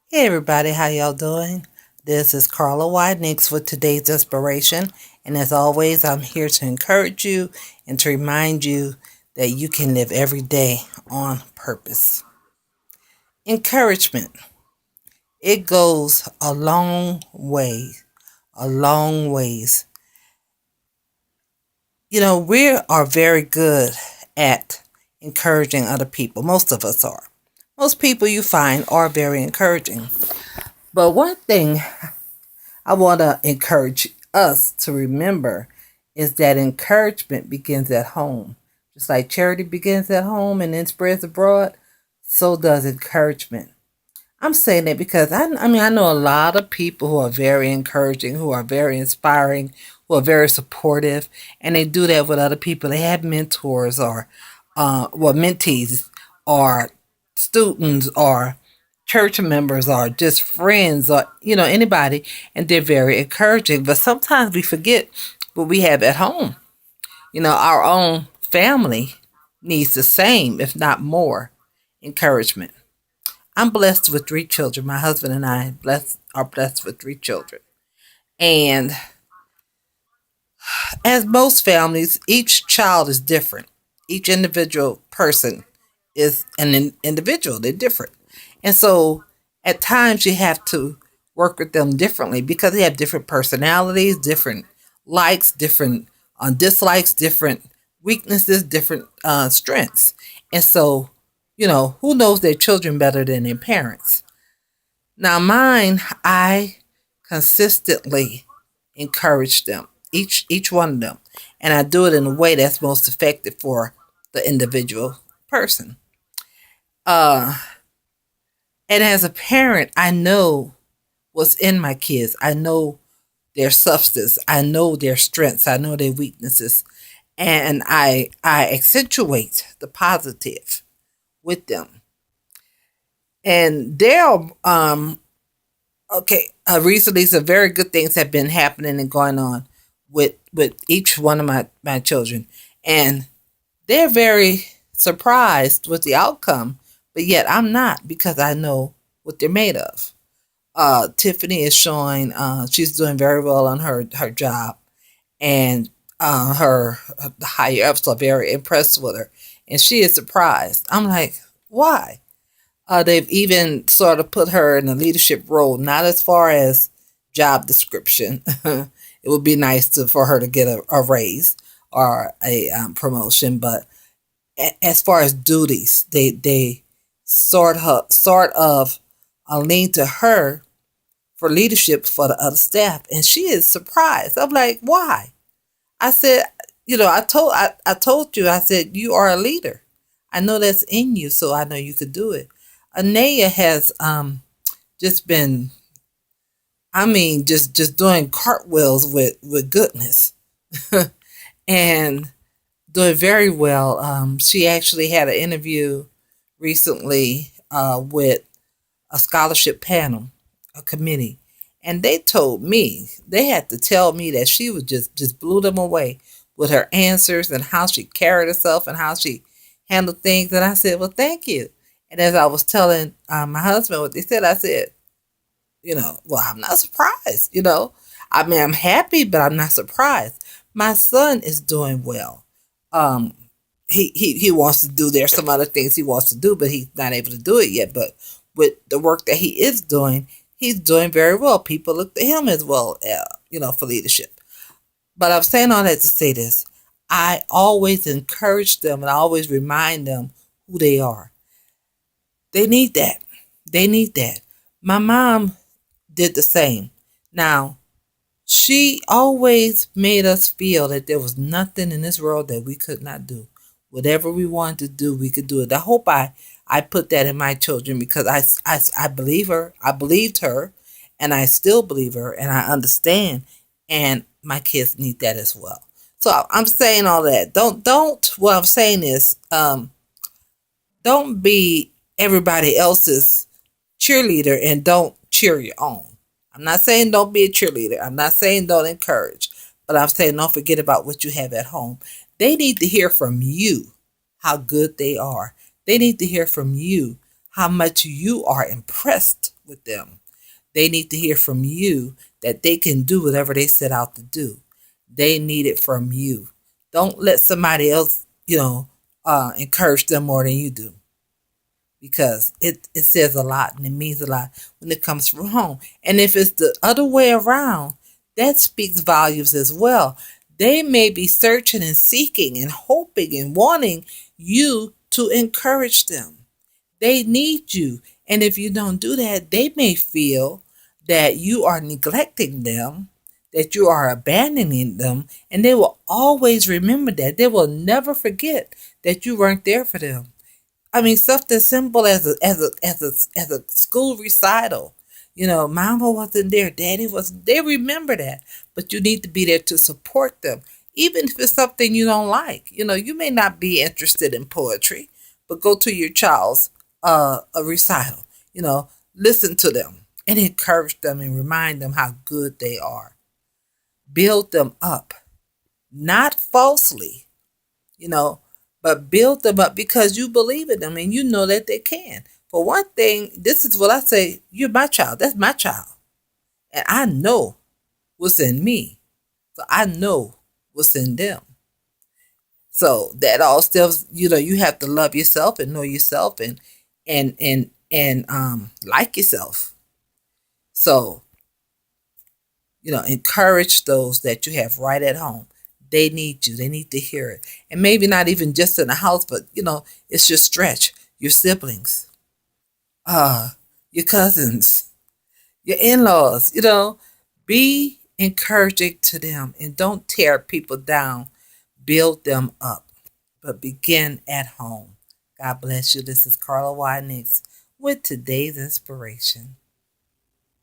Hey everybody, how y'all doing? This is Carla Widenix for today's inspiration, and as always, I'm here to encourage you and to remind you that you can live every day on purpose. Encouragement. It goes a long way, a long ways. We are very good at encouraging other people. Most of us are. Most people you find are very encouraging. But one thing I want to encourage us to remember is that encouragement begins at home. Just like charity begins at home and then spreads abroad, so does encouragement. I'm saying that because I know a lot of people who are very encouraging, who are very inspiring, who are very supportive, and they do that with other people. They have mentors or, mentees or students or church members or just friends or anybody, and they're very encouraging. But sometimes we forget what we have at home. Our own family needs the same, if not more, encouragement. I'm blessed with three children. My husband and I are blessed with three children. And as most families, each child is different. Each individual person is an individual. They're different. And so at times you have to work with them differently because they have different personalities, different likes, different dislikes, different weaknesses, different strengths. And so, who knows their children better than their parents? Now, mine, I consistently encourage them, each one of them, and I do it in a way that's most effective for the individual person. Uh, and as a parent, I know what's in my kids. I know their substance. I know their strengths. I know their weaknesses, and I accentuate the positive with them. And they're okay. Recently, some very good things have been happening and going on with each one of my children, and they're very surprised with the outcome. But yet, I'm not because I know what they're made of. Tiffany is showing she's doing very well on her job, and her the higher ups are very impressed with her, and she is surprised. I'm like, why? They've even sort of put her in a leadership role, not as far as job description. It would be nice for her to get a raise or a promotion, but as far as duties, they sort of lean to her for leadership for the other staff, and she is surprised. I'm like, why? I said, I told you, I said you are a leader. I know that's in you, so I know you could do it. Anaya has just been, just doing cartwheels with goodness and doing very well. She actually had an interview recently with a scholarship panel, a committee, and they had to tell me that she was just blew them away with her answers and how she carried herself and how she handled things. And I said, well, thank you. And as I was telling my husband what they said, I said, well, I'm not surprised. I'm happy, but I'm not surprised. My son is doing well. Um, he wants to do. There's some other things he wants to do, but he's not able to do it yet. But with the work that he is doing, he's doing very well. People look to him as well, for leadership. But I'm saying all that to say this: I always encourage them and I always remind them who they are. They need that. They need that. My mom did the same. Now, she always made us feel that there was nothing in this world that we could not do. Whatever we wanted to do, we could do it. I hope I put that in my children because I believe her. I believed her, and I still believe her, and I understand. And my kids need that as well. So I'm saying all that. Don't. What I'm saying is, don't be everybody else's cheerleader and don't cheer your own. I'm not saying don't be a cheerleader. I'm not saying don't encourage, but I'm saying don't forget about what you have at home. They need to hear from you how good they are. They need to hear from you how much you are impressed with them. They need to hear from you that they can do whatever they set out to do. They need it from you. Don't let somebody else, encourage them more than you do, because it says a lot and it means a lot when it comes from home. And if it's the other way around, that speaks volumes as well. They may be searching and seeking and hoping and wanting you to encourage them. They need you. And if you don't do that, they may feel that you are neglecting them, that you are abandoning them, and they will always remember that. They will never forget that you weren't there for them. I mean, something simple as a school recital. Mama wasn't there, daddy wasn't. They remember that, but you need to be there to support them, even if it's something you don't like. You may not be interested in poetry, but go to your child's a recital. Listen to them and encourage them and remind them how good they are. Build them up, not falsely, you know, but build them up because you believe in them and you know that they can. For one thing, this is what I say: you're my child. That's my child, and I know what's in me, so I know what's in them. So that all still, you have to love yourself and know yourself and like yourself. So encourage those that you have right at home. They need you. They need to hear it, and maybe not even just in the house, but it's your stretch, your siblings, uh, your cousins, your in-laws. Be encouraging to them and don't tear people down. Build them up, but begin at home. God bless you. This is Carla Nix with today's inspiration.